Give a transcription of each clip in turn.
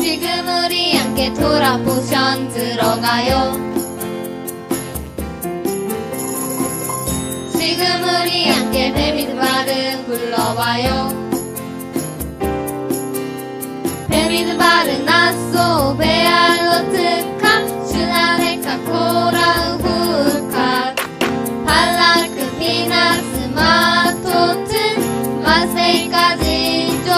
지금 우리 함께 토라 포션 들어가요. 지금 우리 함께 뱀이드바르 불러봐요. 뱀이드바르 나소 베알로 특카 슈나레카 코라 후카 발라크 피나스 마토트 마세까지죠.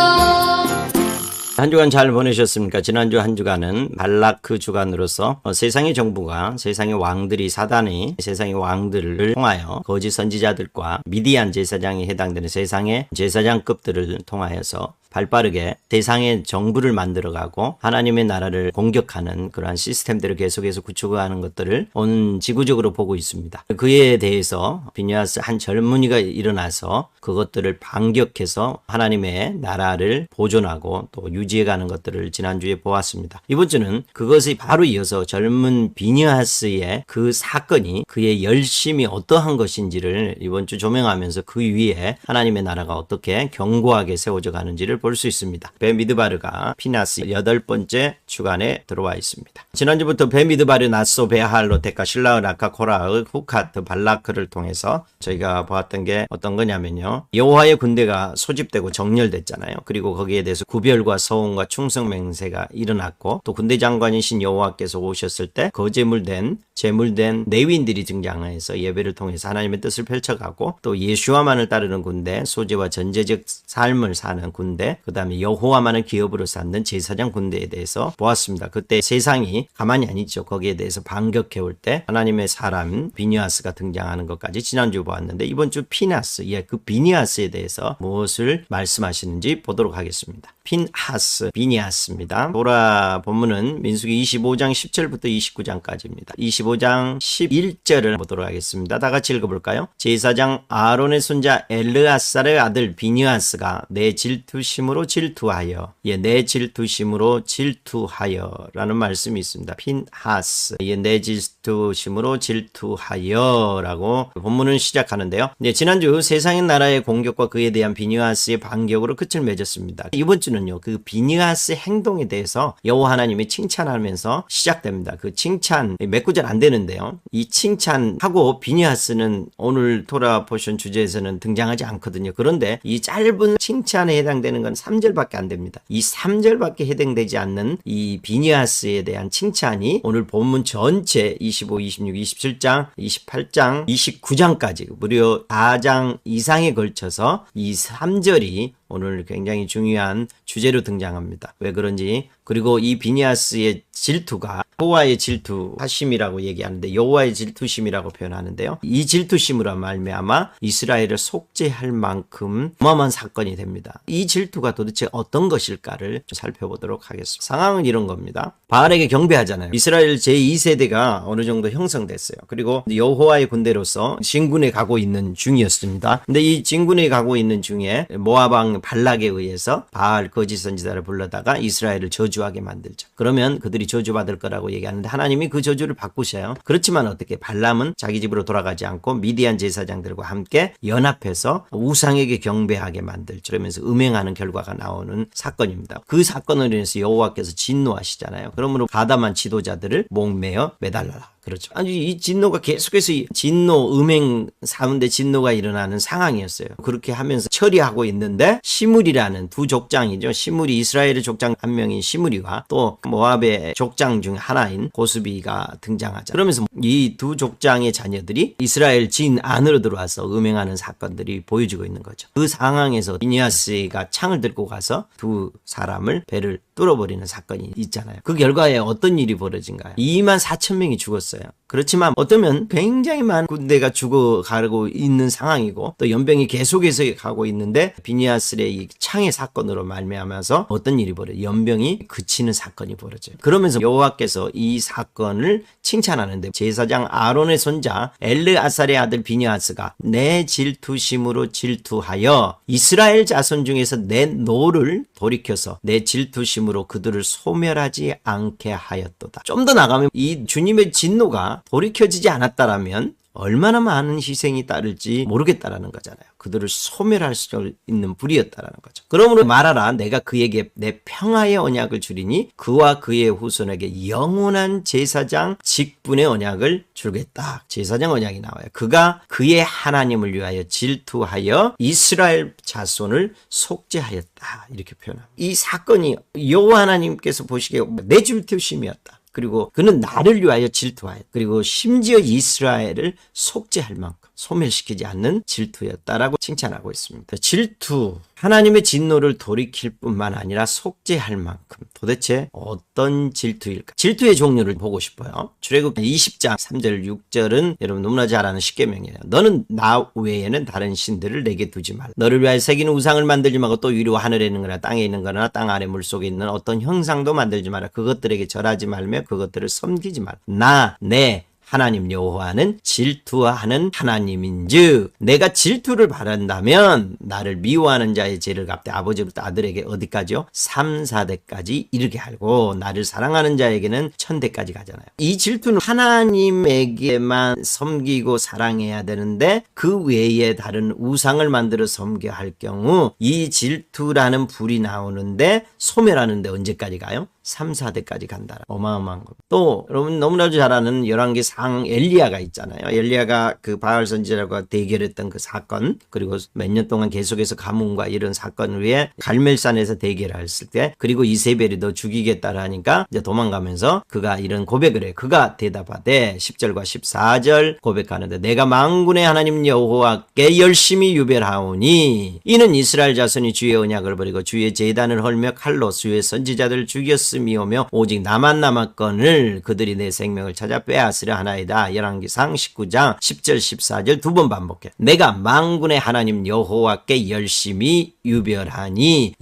한 주간 잘 보내셨습니까? 지난주 한 주간은 발라크 주간으로서 세상의 정부가, 세상의 왕들이, 사단이 세상의 왕들을 통하여 거짓 선지자들과 미디안 제사장에 해당되는 세상의 제사장급들을 통하여서 발빠르게 세상의 정부를 만들어가고 하나님의 나라를 공격하는 그러한 시스템들을 계속해서 구축하는 것들을 온 지구적으로 보고 있습니다. 그에 대해서 비니아스 한 젊은이가 일어나서 그것들을 반격해서 하나님의 나라를 보존하고 또 유지해가는 것들을 지난주에 보았습니다. 이번 주는 그것이 바로 이어서 젊은 비니아스의 그 사건이 그의 열심이 어떠한 것인지를 이번 주 조명하면서 그 위에 하나님의 나라가 어떻게 견고하게 세워져 가는지를 볼 수 있습니다. 베미드바르가 피나스 8번째 주간에 들어와 있습니다. 지난주부터 베미드바르 나소 베할로 테카 실라흐 라카 코라흐 후카트 발라크를 통해서 저희가 보았던 게 어떤 거냐면요. 여호와의 군대가 소집되고 정렬됐잖아요. 그리고 거기에 대해서 구별과 서원과 충성 맹세가 일어났고 또 군대 장관이신 여호와께서 오셨을 때 거제물된 제물된 레위인들이 등장해서 예배를 통해서 하나님의 뜻을 펼쳐가고 또 예수와만을 따르는 군대, 소재와 전제적 삶을 사는 군대, 그 다음에 여호와만을 기업으로 삼는 제사장 군대에 대해서 보았습니다. 그때 세상이 가만히 안 있죠. 거기에 대해서 반격해올 때 하나님의 사람 비니아스가 등장하는 것까지 지난주 보았는데 이번 주 피나스, 그 비니아스에 대해서 무엇을 말씀하시는지 보도록 하겠습니다. 핀하스, 비니아스입니다. 도라 본문은 민수기 25장 10절부터 29장까지입니다. 25장 11절을 보도록 하겠습니다. 다 같이 읽어볼까요? 제사장 아론의 손자 엘르아살의 아들 비니아스가 내 질투심으로 질투하여, 내 질투심으로 질투하여 라는 말씀이 있습니다. 핀하스, 내 질투심으로 질투하여 라고 본문은 시작하는데요. 지난주 세상의 나라의 공격과 그에 대한 비니아스의 반격으로 끝을 맺었습니다. 이번 주는 그 비니아스의 행동에 대해서 여호와 하나님이 칭찬하면서 시작됩니다. 그 칭찬 몇 구절 안 되는데요. 이 칭찬하고 비니아스는 오늘 토라 포션 주제에서는 등장하지 않거든요. 그런데 이 짧은 칭찬에 해당되는 건 3절밖에 안 됩니다. 이 3절밖에 해당되지 않는 이 비니아스에 대한 칭찬이 오늘 본문 전체 25, 26, 27장, 28장, 29장까지 무려 4장 이상에 걸쳐서 이 3절이 오늘 굉장히 중요한 주제로 등장합니다. 왜 그런지, 그리고 이 비니아스의 질투가 여호와의 질투하심이라고 얘기하는데 여호와의 질투심이라고 표현하는데요. 이 질투심으로 말미암아 이스라엘을 속죄할 만큼 어마어마한 사건이 됩니다. 이 질투가 도대체 어떤 것일까를 살펴보도록 하겠습니다. 상황은 이런 겁니다. 바알에게 경배하잖아요. 이스라엘 제2세대가 어느 정도 형성됐어요. 그리고 여호와의 군대로서 진군에 가고 있는 중이었습니다. 근데 이 진군에 가고 있는 중에 모압왕 발락에 의해서 바알 거짓 선지자를 불러다가 이스라엘을 저주하게 만들죠. 그러면 그들이 저주받을 거라고 얘기하는데 하나님이 그 저주를 바꾸셔요. 그렇지만 어떻게 발람은 자기 집으로 돌아가지 않고 미디안 제사장들과 함께 연합해서 우상에게 경배하게 만들죠. 그러면서 음행하는 결과가 나오는 사건입니다. 그 사건으로 인해서 여호와께서 진노하시잖아요. 그러므로 가담한 지도자들을 목매어 매달라라. 그렇죠. 아니, 이 진노가 계속해서 진노, 음행 사운데 진노가 일어나는 상황이었어요. 그렇게 하면서 처리하고 있는데 시므리라는 두 족장이죠. 시므리, 이스라엘의 족장 한 명인 시므리와 또 모압의 족장 중 하나인 고스비가 등장하죠. 그러면서 이 두 족장의 자녀들이 이스라엘 진 안으로 들어와서 음행하는 사건들이 보여지고 있는 거죠. 그 상황에서 비니아스가 창을 들고 가서 두 사람을 배를 뚫어버리는 사건이 있잖아요. 그 결과에 어떤 일이 벌어진가요? 24,000명이 죽었어요. 그렇지만 어쩌면 굉장히 많은 군대가 죽어가고 있는 상황이고 또 연병이 계속해서 가고 있는데 비니아스의 이 창의 사건으로 말미암아서 어떤 일이 벌어져요? 연병이 그치는 사건이 벌어져요. 그러면서 여호와께서 이 사건을 칭찬하는데 제사장 아론의 손자 엘르아살의 아들 비니아스가 내 질투심으로 질투하여 이스라엘 자손 중에서 내 노를 돌이켜서 내 질투심으로 그들을 소멸하지 않게 하였도다. 좀 더 나가면 이 주님의 진노가 돌이켜지지 않았다라면 얼마나 많은 희생이 따를지 모르겠다라는 거잖아요. 그들을 소멸할 수 있는 불이었다라는 거죠. 그러므로 말하라. 내가 그에게 내 평화의 언약을 주리니 그와 그의 후손에게 영원한 제사장 직분의 언약을 주겠다. 제사장 언약이 나와요. 그가 그의 하나님을 위하여 질투하여 이스라엘 자손을 속죄하였다. 이렇게 표현합니다. 이 사건이 여호와 하나님께서 보시기에 내 질투심이었다. 그리고 그는 나를 위하여 질투하였다. 그리고 심지어 이스라엘을 속죄할 만큼 소멸시키지 않는 질투였다라고 칭찬하고 있습니다. 질투, 하나님의 진노를 돌이킬 뿐만 아니라 속죄할 만큼 도대체 어떤 질투일까? 질투의 종류를 보고 싶어요. 출애굽기 20장 3절 6절은 여러분 너무나 잘 아는 십계명이에요. 너는 나 외에는 다른 신들을 내게 두지 말라. 너를 위하여 새기는 우상을 만들지 말고 또 위로 하늘에 있는 거나 땅에 있는 거나 땅 아래 물속에 있는 어떤 형상도 만들지 마라. 그것들에게 절하지 말며 그것들을 섬기지 마라. 내 하나님 여호와는 질투하는 하나님인즉 내가 질투를 바란다면 나를 미워하는 자의 죄를 갚되 아버지로부터 아들에게 어디까지요? 3, 4대까지 이르게 하고 나를 사랑하는 자에게는 1000대까지 가잖아요. 이 질투는 하나님에게만 섬기고 사랑해야 되는데 그 외에 다른 우상을 만들어 섬겨야 할 경우 이 질투라는 불이 나오는데 소멸하는데 언제까지 가요? 3, 4대까지 간다. 어마어마한 것. 또 여러분 너무나도 잘 아는 열왕기 상 엘리야가 있잖아요. 엘리야가 그 바알 선지자와 대결했던 그 사건, 그리고 몇 년 동안 계속해서 가뭄과 이런 사건을 위해 갈멜산에서 대결했을 때, 그리고 이세벨이 너 죽이겠다라 하니까 이제 도망가면서 그가 이런 고백을 해요. 그가 대답하되 10절과 14절 고백하는데 내가 만군의 하나님 여호와께 열심히 유별하오니 이는 이스라엘 자손이 주의 언약을 버리고 주의 제단을 헐며 칼로 주의 선지자들을 죽였으며 오며 오직 나만 남았건을 그들이 내 생명을 찾아 빼앗으려 하나이다. 열왕기상 19장 10절 14절 두 번 반복해. 내가 만군의 하나님 여호와께 열심히 유별하니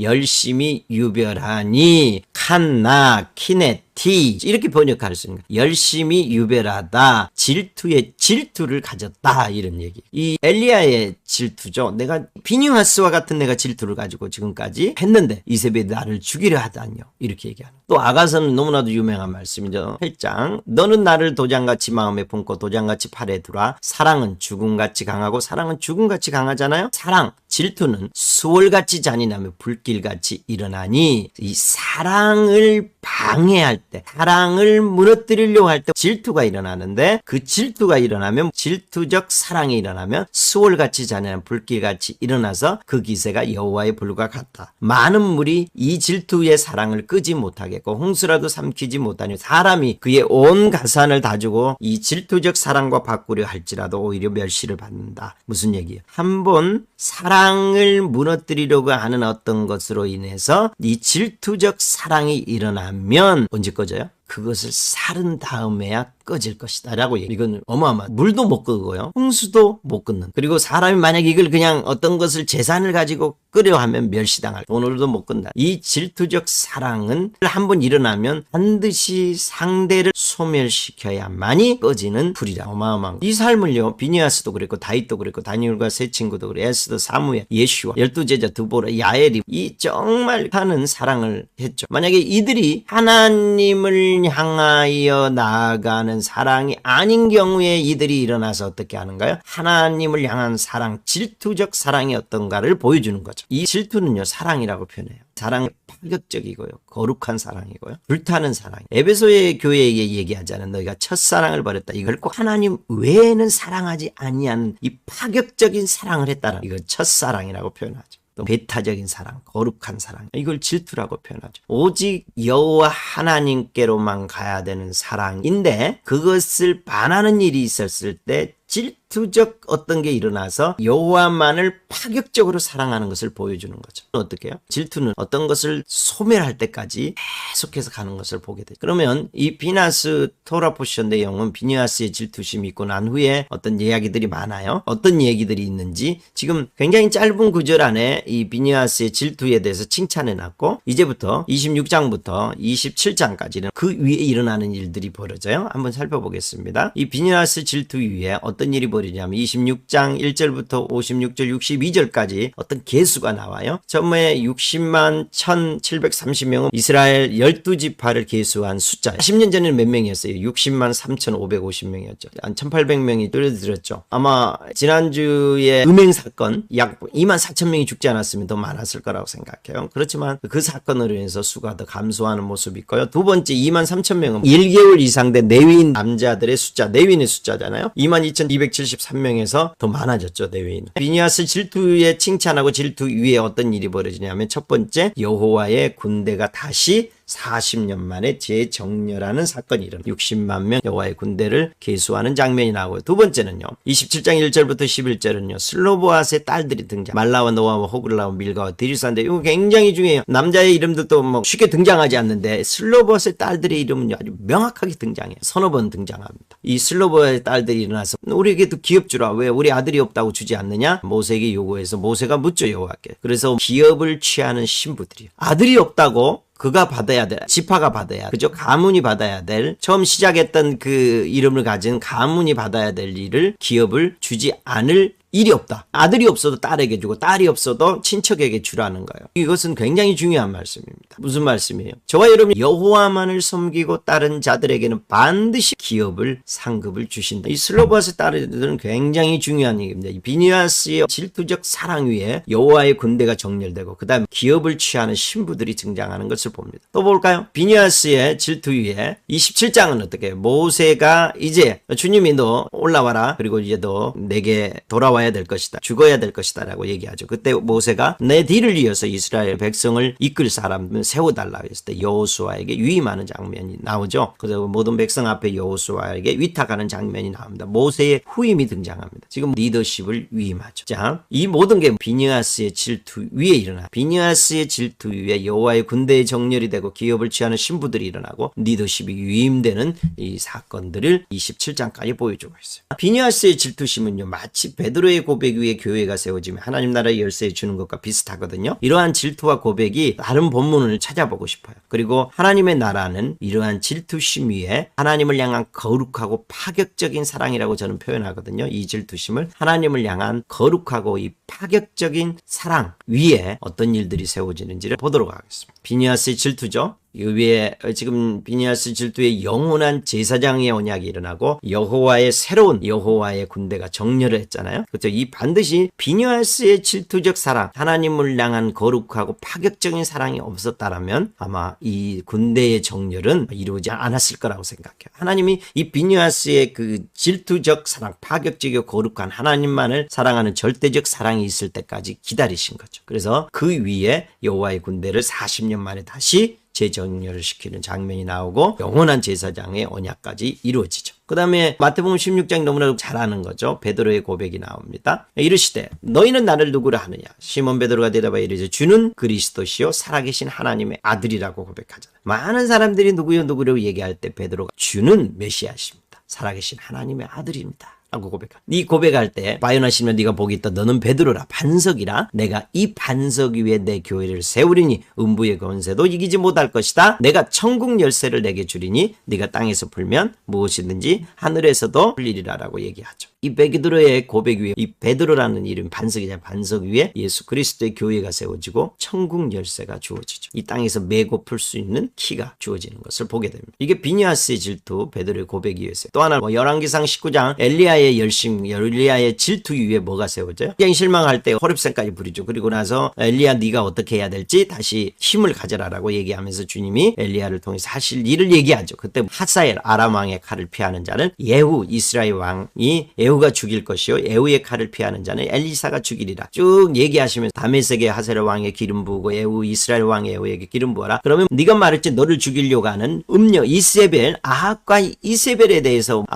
칸나 키넷 이렇게 번역할 수 있는 거예요. 열심히 유별하다. 질투의 질투를 가졌다. 이런 얘기. 이 엘리야의 질투죠. 내가 비니하스와 같은 내가 질투를 가지고 지금까지 했는데 이세벨이 나를 죽이려 하다니요. 이렇게 얘기하는. 또 아가서는 너무나도 유명한 말씀이죠. 8장 너는 나를 도장같이 마음에 품고 도장같이 팔에 두라. 사랑은 죽음같이 강하고 사랑은 죽음같이 강하잖아요. 사랑, 질투는 수월같이 잔인하며 불길같이 일어나니 이 사랑을 방해할 때, 사랑을 무너뜨리려고 할 때 질투가 일어나는데 그 질투가 일어나면 질투적 사랑이 일어나면 수월같이 잔인한 불길같이 일어나서 그 기세가 여호와의 불과 같다. 많은 물이 이 질투의 사랑을 끄지 못하겠고 홍수라도 삼키지 못하니 사람이 그의 온 가산을 다 주고 이 질투적 사랑과 바꾸려 할지라도 오히려 멸시를 받는다. 무슨 얘기예요? 한번 사랑을 무너뜨리려고 하는 어떤 것으로 인해서 이 질투적 사랑이 일어나면 언제 꺼져요? 그것을 사른 다음에야 꺼질 것이다 라고 얘기해요. 이건 어마어마한 물도 못 끄고요. 홍수도 못 끊는. 그리고 사람이 만약에 이걸 그냥 어떤 것을 재산을 가지고 끄려 하면 멸시당할. 돈으로도 못 끈다. 이 질투적 사랑은 한번 일어나면 반드시 상대를 소멸시켜야만이 꺼지는 불이라. 어마어마한. 이 삶을요. 비니아스도 그랬고 다윗도 그랬고 다니엘과 세 친구도 그랬고 에스더, 사무엘, 예슈아, 12제자 드보라, 야엘이 이 정말 하는 사랑을 했죠. 만약에 이들이 하나님을 향하여 나아가는 사랑이 아닌 경우에 이들이 일어나서 어떻게 하는가요? 하나님을 향한 사랑, 질투적 사랑이 어떤가를 보여주는 거죠. 이 질투는요, 사랑이라고 표현해요. 사랑은 파격적이고요, 거룩한 사랑이고요, 불타는 사랑. 에베소의 교회에게 얘기하자는 너희가 첫사랑을 버렸다. 이걸 꼭 하나님 외에는 사랑하지 아니하는 이 파격적인 사랑을 했다는 이걸 첫사랑이라고 표현하죠. 또 배타적인 사랑, 거룩한 사랑, 이걸 질투라고 표현하죠. 오직 여호와 하나님께로만 가야 되는 사랑인데 그것을 반하는 일이 있었을 때 질투적 어떤 게 일어나서 여호와만을 파격적으로 사랑하는 것을 보여주는 거죠. 어떻게 해요? 질투는 어떤 것을 소멸할 때까지 계속해서 가는 것을 보게 되죠. 그러면 이 비나스 토라 포션 내용은 비니아스의 질투심이 있고 난 후에 어떤 이야기들이 많아요. 어떤 얘기들이 있는지 지금 굉장히 짧은 구절 안에 이 비니아스의 질투에 대해서 칭찬해놨고 이제부터 26장부터 27장까지는 그 위에 일어나는 일들이 벌어져요. 한번 살펴보겠습니다. 이 비니아스 질투 위에 어떤 일이 벌이냐면 26장 1절부터 56절 62절까지 어떤 개수가 나와요. 처음에 60만 1730명은 이스라엘 12지파를 개수한 숫자. 10년 전에는 몇 명이었어요? 60만 3550명이었죠. 한 1800명이 줄어들었죠. 아마 지난주에 음행 사건 약 2만 4천 명이 죽지 않았으면 더 많았을 거라고 생각해요. 그렇지만 그 사건으로 인해서 수가 더 감소하는 모습이 있고요. 두 번째 2만 3천 명은 1개월 이상 된 내위인 남자들의 숫자, 내위인의 숫자잖아요. 2만 2273명에서 더 많아졌죠. 내위인. 비니아스 질투에 칭찬하고 질투 위에 어떤 일이 벌어지냐면 첫 번째 여호와의 군대가 다시 40년 만에 재정렬하는 사건이 일어나 60만 명 여호와의 군대를 계수하는 장면이 나오고요. 두 번째는요. 27장 1절부터 11절은요. 슬로보앗의 딸들이 등장. 말라와 노아와 호글라와 밀가와 디리스인데 이거 굉장히 중요해요. 남자의 이름들도 뭐 쉽게 등장하지 않는데 슬로보앗의 딸들의 이름은 아주 명확하게 등장해요. 서너 번 등장합니다. 이 슬로보앗의 딸들이 일어나서 우리에게도 기업 주라. 왜 우리 아들이 없다고 주지 않느냐? 모세에게 요구해서 모세가 묻죠 여호와께. 그래서 기업을 취하는 신부들이요. 아들이 없다고 그가 받아야 될, 지파가 받아야, 그죠? 가문이 받아야 될, 처음 시작했던 그 이름을 가진 가문이 받아야 될 일을 기업을 주지 않을 일이 없다. 아들이 없어도 딸에게 주고 딸이 없어도 친척에게 주라는 거예요. 이것은 굉장히 중요한 말씀입니다. 무슨 말씀이에요? 저와 여러분 여호와만을 섬기고 다른 자들에게는 반드시 기업을 상급을 주신다. 이 슬로바스의 딸들은 굉장히 중요한 얘기입니다. 이 비니아스의 질투적 사랑 위에 여호와의 군대가 정렬되고 그 다음 기업을 취하는 신부들이 등장하는 것을 봅니다. 또 볼까요? 비니아스의 질투 위에 27장은 어떻게 해요? 모세가 이제 주님이 너 올라와라. 그리고 이제 너 내게 돌아와야 될 것이다. 죽어야 될 것이다 라고 얘기하죠. 그때 모세가 내 뒤를 이어서 이스라엘 백성을 이끌 사람을 세워달라고 했을 때 여호수아에게 위임하는 장면이 나오죠. 그래서 모든 백성 앞에 여호수아에게 위탁하는 장면이 나옵니다. 모세의 후임이 등장합니다. 지금 리더십을 위임하죠. 자, 이 모든 게 비니아스의 질투 위에 일어나. 비니아스의 질투 위에 여호와의 군대의 정렬이 되고 기업을 취하는 신부들이 일어나고 리더십이 위임되는 이 사건들을 27장까지 보여주고 있어요. 비니아스의 질투심은요. 마치 베드로의 고백 위에 교회가 세워지면 하나님 나라의 열쇠 주는 것과 비슷하거든요. 이러한 질투와 고백이 다른 본문을 찾아보고 싶어요. 그리고 하나님의 나라는 이러한 질투심 위에 하나님을 향한 거룩하고 파격적인 사랑이라고 저는 표현하거든요. 이 질투심을 하나님을 향한 거룩하고 이 파격적인 사랑 위에 어떤 일들이 세워지는지를 보도록 하겠습니다. 비니아스의 질투죠. 이 위에 지금 비니아스 질투의 영원한 제사장의 언약이 일어나고 여호와의 새로운 여호와의 군대가 정렬을 했잖아요. 그렇죠. 이 반드시 비니아스의 질투적 사랑, 하나님을 향한 거룩하고 파격적인 사랑이 없었다라면 아마 이 군대의 정렬은 이루어지지 않았을 거라고 생각해요. 하나님이 이 비니아스의 그 질투적 사랑, 파격적이고 거룩한 하나님만을 사랑하는 절대적 사랑이 있을 때까지 기다리신 거죠. 그래서 그 위에 여호와의 군대를 40년 만에 다시 재정렬을 시키는 장면이 나오고 영원한 제사장의 언약까지 이루어지죠. 그 다음에 마태복음 16장 너무나 잘 아는 거죠. 베드로의 고백이 나옵니다. 이르시되 너희는 나를 누구라 하느냐. 시몬 베드로가 대답하여 이르되 주는 그리스도시요 살아계신 하나님의 아들이라고 고백하잖아요. 많은 사람들이 누구요 얘기할 때 베드로가 주는 메시아십니다. 살아계신 하나님의 아들입니다. 라고 고백합니다. 네 고백할 때 바요나시면 네가 복이 있다. 너는 베드로라 반석이라. 내가 이 반석 위에 내 교회를 세우리니 음부의 권세도 이기지 못할 것이다. 내가 천국 열쇠를 내게 주리니 네가 땅에서 풀면 무엇이든지 하늘에서도 풀리리라 라고 얘기하죠. 이 베드로의 고백 위에 이 베드로라는 이름 반석이자 반석 위에 예수 그리스도의 교회가 세워지고 천국 열쇠가 주어지죠. 이 땅에서 메고 풀 수 있는 키가 주어지는 것을 보게 됩니다. 이게 비니아스의 질투 베드로의 고백이 있어요. 또 하나 열왕기상 19장 엘리야의 열심, 엘리야의 질투 위에 뭐가 세워져요? 굉장히 실망할 때 호렙산까지 부리죠. 그리고 나서 엘리야 네가 어떻게 해야 될지 다시 힘을 가져라라고 얘기하면서 주님이 엘리야를 통해 사실 일을 얘기하죠. 그때 하사엘 아람 왕의 칼을 피하는 자는 예후 이스라엘 왕이 예후가 죽일 것이요 예후의 칼을 피하는 자는 엘리사가 죽이리라. 쭉 얘기하시면서 다메섹의 하사엘 왕의 기름 부으고 예후 이스라엘 왕의 예후에게 기름 부어라. 그러면 네가 말했지 너를 죽이려고 하는 음녀 이세벨 아합과 이세벨에 대해서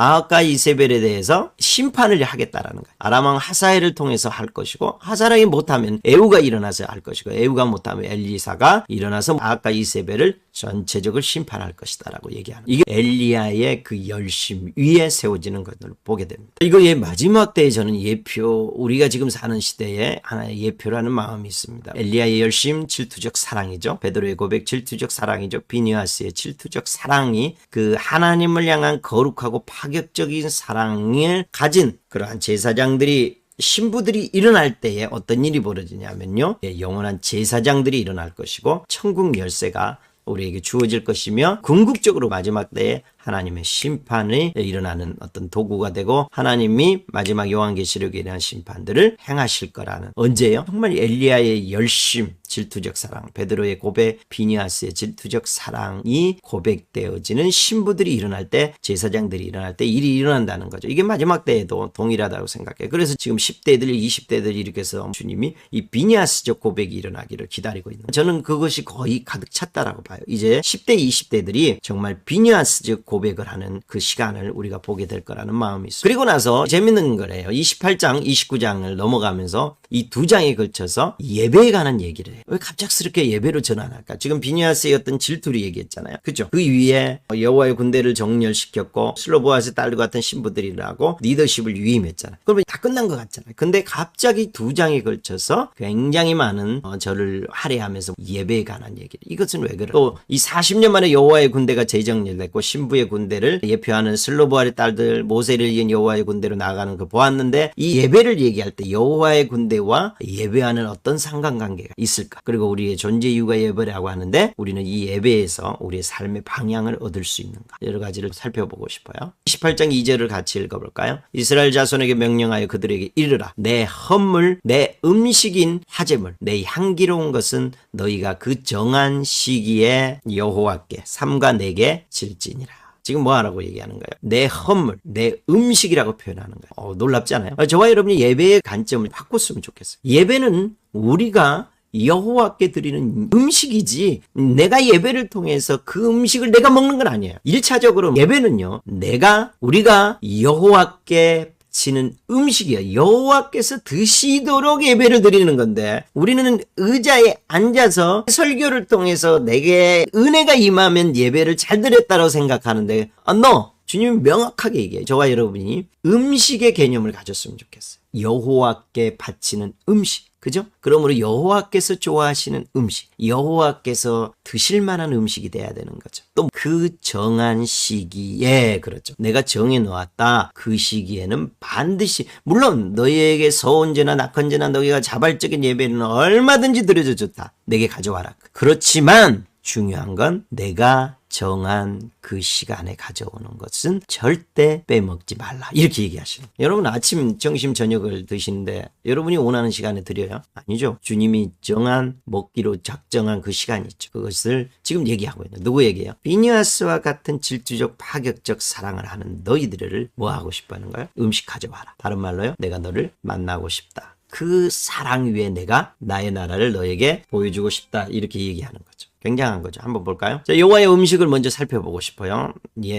심판을 하겠다라는 거예요. 아람 왕 하사엘을 통해서 할 것이고 하사엘이 못하면 예후가 일어나서 할 것이고 예후가 못하면 엘리사가 일어나서 아합과 이세벨을 전체적으로 심판할 것이다라고 얘기하는 이게 엘리야의 그 열심 위에 세워지는 것을 보게 됩니다. 이거의 마지막 때에 저는 예표, 우리가 지금 사는 시대에 하나의 예표라는 마음이 있습니다. 엘리야의 열심, 질투적 사랑이죠. 베드로의 고백, 질투적 사랑이죠. 비니아스의 질투적 사랑이 그 하나님을 향한 거룩하고 파격적인 사랑을 가진 그러한 제사장들이, 신부들이 일어날 때에 어떤 일이 벌어지냐면요, 영원한 제사장들이 일어날 것이고 천국 열쇠가 우리에게 주어질 것이며 궁극적으로 마지막 때에 하나님의 심판이 일어나는 어떤 도구가 되고 하나님이 마지막 요한계시록에 대한 심판들을 행하실 거라는, 언제요? 정말 엘리야의 열심, 질투적 사랑, 베드로의 고백, 비니아스의 질투적 사랑이 고백되어지는 신부들이 일어날 때, 제사장들이 일어날 때 일이 일어난다는 거죠. 이게 마지막 때에도 동일하다고 생각해요. 그래서 지금 10대들, 20대들 이렇게 해서 주님이 이 비니아스적 고백이 일어나기를 기다리고 있는, 저는 그것이 거의 가득 찼다라고 봐요. 이제 10대, 20대들이 정말 비니아스적 고백을 하는 그 시간을 우리가 보게 될 거라는 마음이 있어요. 그리고 나서 재밌는 거래요. 28장, 29장을 넘어가면서 이 두 장에 걸쳐서 예배에 관한 얘기를 해요. 왜 갑작스럽게 예배로 전환할까? 지금 비니아스의 어떤 질투를 얘기했잖아요. 그죠? 그 위에 여호와의 군대를 정렬시켰고 슬로보아스의 딸과 같은 신부들이라고 리더십을 위임했잖아요. 그러면 다 끝난 것 같잖아요. 근데 갑자기 두 장에 걸쳐서 굉장히 많은 절을 할애하면서 예배에 관한 얘기를. 이것은 왜 그래? 또 이 40년 만에 여호와의 군대가 재정렬됐고 신부의 군대를 예표하는 슬로보아의 딸들, 모세를 이은 여호와의 군대로 나가는 거 보았는데, 이 예배를 얘기할 때 여호와의 군대와 예배하는 어떤 상관관계가 있을까? 그리고 우리의 존재 이유가 예배라고 하는데 우리는 이 예배에서 우리의 삶의 방향을 얻을 수 있는가? 여러 가지를 살펴보고 싶어요. 28장 2절을 같이 읽어볼까요? 이스라엘 자손에게 명령하여 그들에게 이르라. 내 헌물, 내 음식인 화제물, 내 향기로운 것은 너희가 그 정한 시기에 여호와께 삼가 내게 질지니라. 지금 뭐 하라고 얘기하는 거예요? 내 헌물, 내 음식이라고 표현하는 거예요. 놀랍지 않아요? 저와 여러분이 예배의 관점을 바꿨으면 좋겠어요. 예배는 우리가 여호와께 드리는 음식이지, 내가 예배를 통해서 그 음식을 내가 먹는 건 아니에요. 1차적으로 예배는요, 우리가 여호와께 바치는 음식이에요. 여호와께서 드시도록 예배를 드리는 건데, 우리는 의자에 앉아서 설교를 통해서 내게 은혜가 임하면 예배를 잘 드렸다고 생각하는데, 주님이 명확하게 얘기해요. 저와 여러분이 음식의 개념을 가졌으면 좋겠어요. 여호와께 바치는 음식. 그죠? 그러므로 여호와께서 좋아하시는 음식, 여호와께서 드실 만한 음식이 돼야 되는 거죠. 또 그 정한 시기에, 그렇죠, 내가 정해 놓았다. 그 시기에는 반드시, 물론 너희에게 서원제나 낙헌제나 너희가 자발적인 예배는 얼마든지 드려줘 좋다. 내게 가져와라. 그렇지만 중요한 건 내가 정한 그 시간에 가져오는 것은 절대 빼먹지 말라. 이렇게 얘기하시는 거예요. 여러분 아침, 점심, 저녁을 드시는데 여러분이 원하는 시간에 드려요? 아니죠. 주님이 정한, 먹기로 작정한 그 시간이 있죠. 그것을 지금 얘기하고 있는, 누구 얘기예요? 비니아스와 같은 질투적 파격적 사랑을 하는 너희들을 뭐 하고 싶어 하는 거예요? 음식 가져와라. 다른 말로요, 내가 너를 만나고 싶다. 그 사랑 위에 내가 나의 나라를 너에게 보여주고 싶다. 이렇게 얘기하는 거죠. 굉장한 거죠. 한번 볼까요? 자, 여호와의 음식을 먼저 살펴보고 싶어요.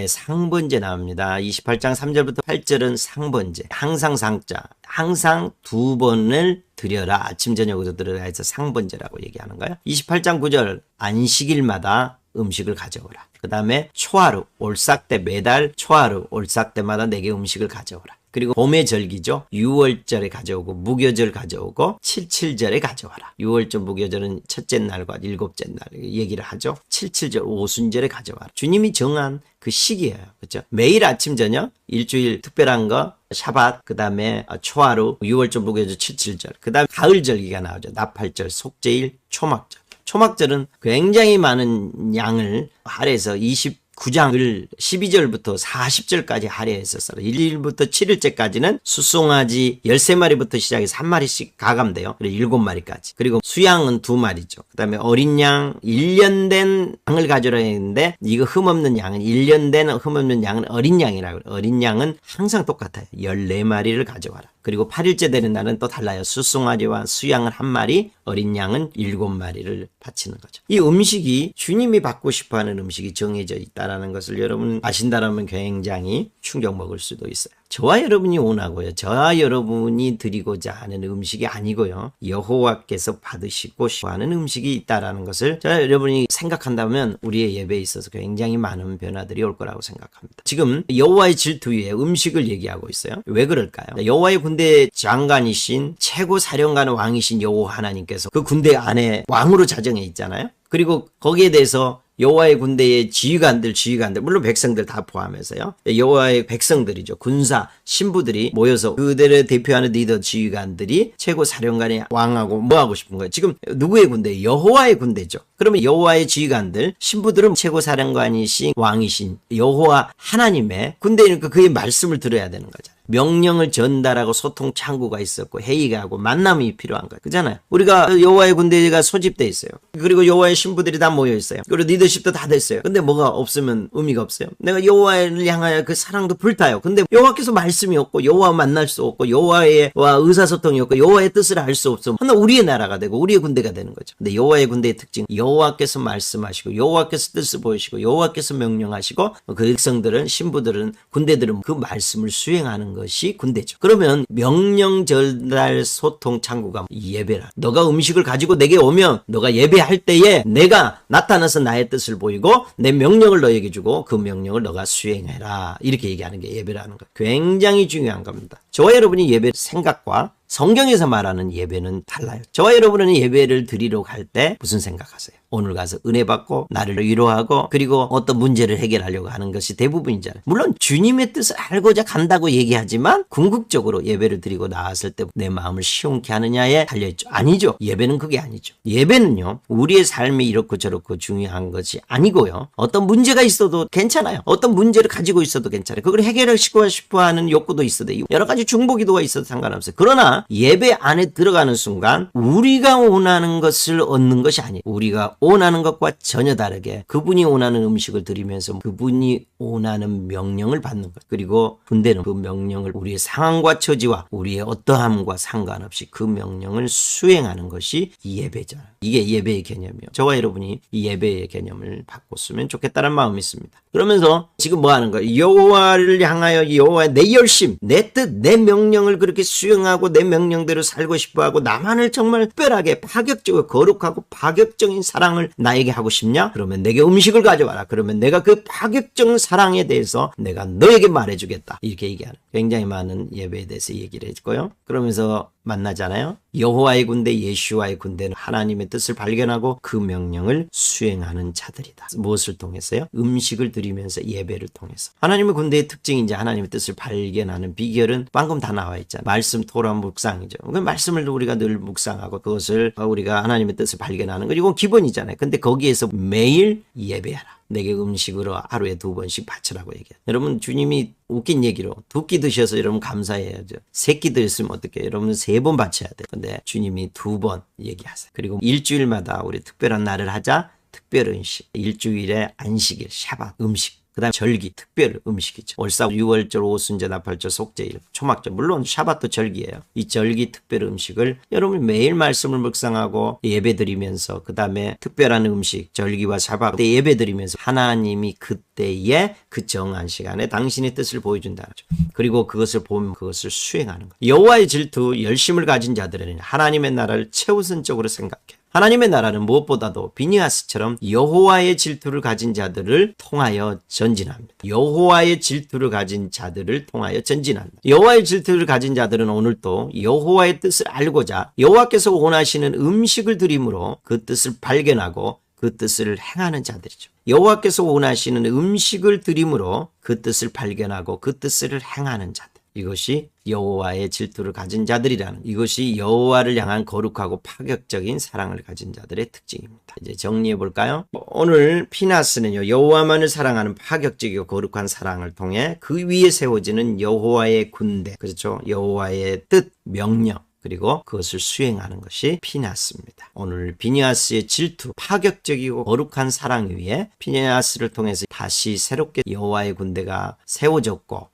상번제 나옵니다. 28장 3절부터 8절은 상번제. 항상 상자. 항상 2번을 드려라. 아침 저녁으로 드려라 해서 상번제라고 얘기하는 거예요. 28장 9절. 안식일마다 음식을 가져오라. 그 다음에 초하루, 올삭때, 매달 초하루, 올삭때마다 내게 음식을 가져오라. 그리고 봄의 절기죠. 6월절에 가져오고, 무교절 가져오고, 77절에 가져와라. 6월절 무교절은 첫째 날과 일곱째 날 얘기를 하죠. 77절 오순절에 가져와라. 주님이 정한 그 시기예요. 그렇죠? 매일 아침 저녁, 일주일 특별한 거, 샤밧, 그 다음에 초하루, 6월절 무교절 77절, 그 다음에 가을 절기가 나오죠. 나팔절, 속죄일, 초막절. 초막절은 굉장히 많은 양을 할애해서 29장을 12절부터 40절까지 할애했었어요. 1일부터 7일째까지는 수송아지 13마리부터 시작해서 1마리씩 가감돼요. 그리고 7마리까지. 그리고 수양은 2마리죠. 그 다음에 어린 양, 1년 된 양을 가져라 했는데, 이거 흠없는 양은, 1년 된 흠없는 양은 어린 양이라고 해요. 어린 양은 항상 똑같아요. 14마리를 가져와라. 그리고 8일째 되는 날은 또 달라요. 수송아지와 수양은 1마리, 어린 양은 7마리를 바치는 거죠. 이 음식이 주님이 받고 싶어하는 음식이 정해져 있다라는 것을 여러분 아신다라면 굉장히 충격 먹을 수도 있어요. 저와 여러분이 원하고요. 저와 여러분이 드리고자 하는 음식이 아니고요. 여호와께서 받으시고 싶어하는 음식이 있다라는 것을 저와 여러분이 생각한다면 우리의 예배에 있어서 굉장히 많은 변화들이 올 거라고 생각합니다. 지금 여호와의 질투 위에 음식을 얘기하고 있어요. 왜 그럴까요? 여호와의 군대 장관이신 최고 사령관 왕이신 여호와 하나님께서 그 군대 안에 왕으로 자정해 있잖아요. 그리고 거기에 대해서 여호와의 군대의 지휘관들 물론 백성들 다 포함해서요. 여호와의 백성들이죠. 군사 신부들이 모여서 그들을 대표하는 리더 지휘관들이 최고 사령관의 왕하고 뭐 하고 싶은 거예요. 지금 누구의 군대? 여호와의 군대죠. 그러면 여호와의 지휘관들 신부들은 최고 사령관이신 왕이신 여호와 하나님의 군대니까 그의 말씀을 들어야 되는 거잖아요. 명령을 전달하고 소통 창구가 있었고 회의가 하고 만남이 필요한 거예요. 그잖아요. 우리가 여호와의 군대가 소집돼 있어요. 그리고 여호와의 신부들이 다 모여 있어요. 그리고 리더십도 다 됐어요. 근데 뭐가 없으면 의미가 없어요. 내가 여호와를 향하여 그 사랑도 불타요. 근데 여호와께서 말씀이 없고 여호와 만날 수 없고 여호와의 의사소통이 없고 여호와의 뜻을 알 수 없으면 하나 우리의 나라가 되고 우리의 군대가 되는 거죠. 근데 여호와의 군대의 특징 여호와께서 말씀하시고 여호와께서 뜻을 보이시고 여호와께서 명령하시고 그 백성들은 신부들은 군대들은 그 말씀을 수행하는 것이 군대죠. 그러면 명령 전달 소통 창구가 예배라. 너가 음식을 가지고 내게 오면 너가 예배할 때에 내가 나타나서 나의 뜻을 보이고 내 명령을 너에게 주고 그 명령을 너가 수행해라. 이렇게 얘기하는 게 예배라는 거. 굉장히 중요한 겁니다. 저와 여러분이 예배 생각과 성경에서 말하는 예배는 달라요. 저와 여러분은 예배를 드리러 갈 때 무슨 생각하세요? 오늘 가서 은혜 받고 나를 위로하고 그리고 어떤 문제를 해결하려고 하는 것이 대부분이잖아요. 물론 주님의 뜻을 알고자 간다고 얘기하지만 궁극적으로 예배를 드리고 나왔을 때 내 마음을 시원케 하느냐에 달려있죠. 아니죠. 예배는 그게 아니죠. 예배는요. 우리의 삶이 이렇고 저렇고 중요한 것이 아니고요. 어떤 문제가 있어도 괜찮아요. 어떤 문제를 가지고 있어도 괜찮아요. 그걸 해결하고 싶어 하는 욕구도 있어도 여러 가지 중보기도가 있어도 상관없어요. 그러나 예배 안에 들어가는 순간 우리가 원하는 것을 얻는 것이 아니에요. 우리가 원하는 것과 전혀 다르게 그분이 원하는 음식을 드리면서 그분이 원하는 명령을 받는 것. 그리고 군대는 그 명령을 우리의 상황과 처지와 우리의 어떠함과 상관없이 그 명령을 수행하는 것이 예배잖아요. 이게 예배의 개념이에요. 저와 여러분이 이 예배의 개념을 바꿨으면 좋겠다는 마음이 있습니다. 그러면서 지금 뭐 하는 거예요? 여호와를 향하여 여호와의 내 열심, 내 뜻, 내 명령을 그렇게 수행하고 내 명령대로 살고 싶어하고 나만을 정말 특별하게 파격적으로 거룩하고 파격적인 사랑을 나에게 하고 싶냐? 그러면 내게 음식을 가져와라. 그러면 내가 그 파격적인 사랑에 대해서 내가 너에게 말해주겠다. 이렇게 얘기하는 굉장히 많은 예배에 대해서 얘기를 했고요. 그러면서 만나잖아요. 여호와의 군대, 예수와의 군대는 하나님의 뜻을 발견하고 그 명령을 수행하는 자들이다. 무엇을 통해서요? 음식을 드리면서 예배를 통해서. 하나님의 군대의 특징인지 하나님의 뜻을 발견하는 비결은 방금 다 나와 있잖아요. 말씀, 토라, 묵상이죠. 그 말씀을 우리가 늘 묵상하고 그것을 우리가 하나님의 뜻을 발견하는 거 이건 기본이잖아요. 근데 거기에서 매일 예배하라. 내게 음식으로 하루에 2번씩 바치라고 얘기해요. 여러분 주님이 웃긴 얘기로 2끼 드셔서 여러분 감사해야죠. 3끼 드셨으면 어떡해요? 여러분 3번 바쳐야 돼요. 근데 주님이 2번 얘기하세요. 그리고 일주일마다 우리 특별한 날을 하자. 특별 음식. 일주일에 안식일, 샤bat, 음식. 그 다음 절기, 특별 음식이죠. 월사, 6월절, 오순절, 나팔절, 속죄일, 초막절. 물론 샤밧도 절기예요. 이 절기 특별 음식을 여러분이 매일 말씀을 묵상하고 예배드리면서 그 다음에 특별한 음식, 절기와 샤밧 때 예배드리면서 하나님이 그때에 그 정한 시간에 당신의 뜻을 보여준다는 거죠. 그리고 그것을 보면 그것을 수행하는 거예요. 여호와의 질투, 열심을 가진 자들은 하나님의 나라를 최우선적으로 생각해요. 하나님의 나라는 무엇보다도 비니아스처럼 여호와의 질투를 가진 자들을 통하여 전진합니다. 여호와의 질투를 가진 자들을 통하여 전진합니다. 여호와의 질투를 가진 자들은 오늘도 여호와의 뜻을 알고자 여호와께서 원하시는 음식을 드림으로 그 뜻을 발견하고 그 뜻을 행하는 자들이죠. 여호와께서 원하시는 음식을 드림으로 그 뜻을 발견하고 그 뜻을 행하는 자들. 이것이 여호와의 질투를 가진 자들이라는 이것이 여호와를 향한 거룩하고 파격적인 사랑을 가진 자들의 특징입니다. 이제 정리해 볼까요? 오늘 피나스는요 여호와만을 사랑하는 파격적이고 거룩한 사랑을 통해 그 위에 세워지는 여호와의 군대, 그렇죠? 여호와의 뜻, 명령 그리고 그것을 수행하는 것이 피나스입니다. 오늘 비니아스의 질투, 파격적이고 거룩한 사랑 위에 피니아스를 통해서 다시 새롭게 여호와의 군대가 세워졌고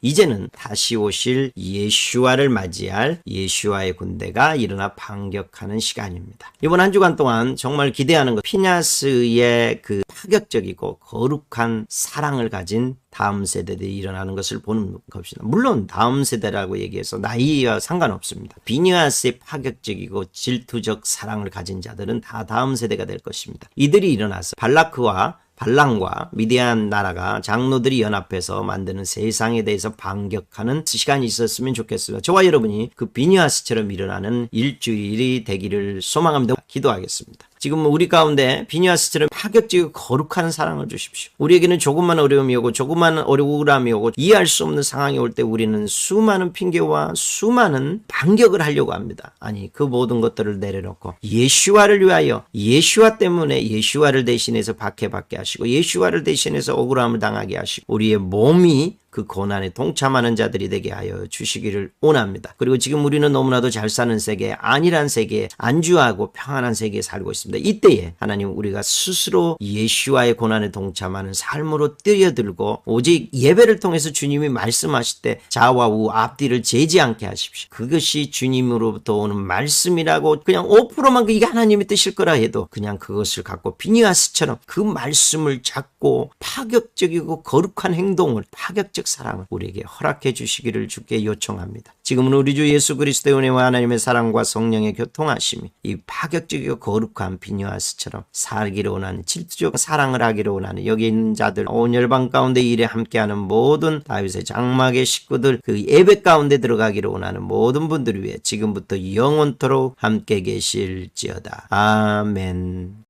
이제는 다시 오실 예수와를 맞이할 예수와의 군대가 일어나 반격하는 시간입니다. 이번 한 주간 동안 정말 기대하는 것, 피니아스의 그 파격적이고 거룩한 사랑을 가진 다음 세대들이 일어나는 것을 보는 것입니다. 물론 다음 세대라고 얘기해서 나이와 상관없습니다. 비니아스의 파격적이고 질투적 사랑을 가진 자들은 다 다음 세대가 될 것입니다. 이들이 일어나서 발락과 발람과 미디안 나라가 장로들이 연합해서 만드는 세상에 대해서 반격하는 시간이 있었으면 좋겠습니다. 저와 여러분이 그 비니아스처럼 일어나는 일주일이 되기를 소망합니다. 기도하겠습니다. 지금 우리 가운데 비니아스처럼 파격적이고 거룩한 사랑을 주십시오. 우리에게는 조금만 어려움이 오고 조금만 억울함이 오고 이해할 수 없는 상황이 올 때 우리는 수많은 핑계와 수많은 반격을 하려고 합니다. 아니, 그 모든 것들을 내려놓고 예슈아를 위하여, 예슈아 때문에 예슈아를 대신해서 박해받게 하시고 예슈아를 대신해서 억울함을 당하게 하시고 우리의 몸이 그 고난에 동참하는 자들이 되게 하여 주시기를 원합니다. 그리고 지금 우리는 너무나도 잘 사는 세계, 안일한 세계에 안주하고 평안한 세계에 살고 있습니다. 이때에 하나님, 우리가 스스로 예수와의 고난에 동참하는 삶으로 뛰어들고 오직 예배를 통해서 주님이 말씀하실 때 좌와 우 앞뒤를 재지 않게 하십시오. 그것이 주님으로부터 오는 말씀이라고 그냥 5%만 이게 하나님의 뜻일 거라 해도 그냥 그것을 갖고 비니아스처럼 그 말씀을 잡고 파격적이고 거룩한 행동을, 파격적 사랑을 우리에게 허락해 주시기를 주께 요청합니다. 지금은 우리 주 예수 그리스도의 은혜와 하나님의 사랑과 성령의 교통하심이 이 파격적이고 거룩한 비니아스처럼 살기를 원하는, 질투적 사랑을 하기를 원하는 여기 있는 자들, 온 열방 가운데 일에 함께하는 모든 다윗의 장막의 식구들, 그 예배 가운데 들어가기를 원하는 모든 분들을 위해 지금부터 영원토록 함께 계실지어다. 아멘.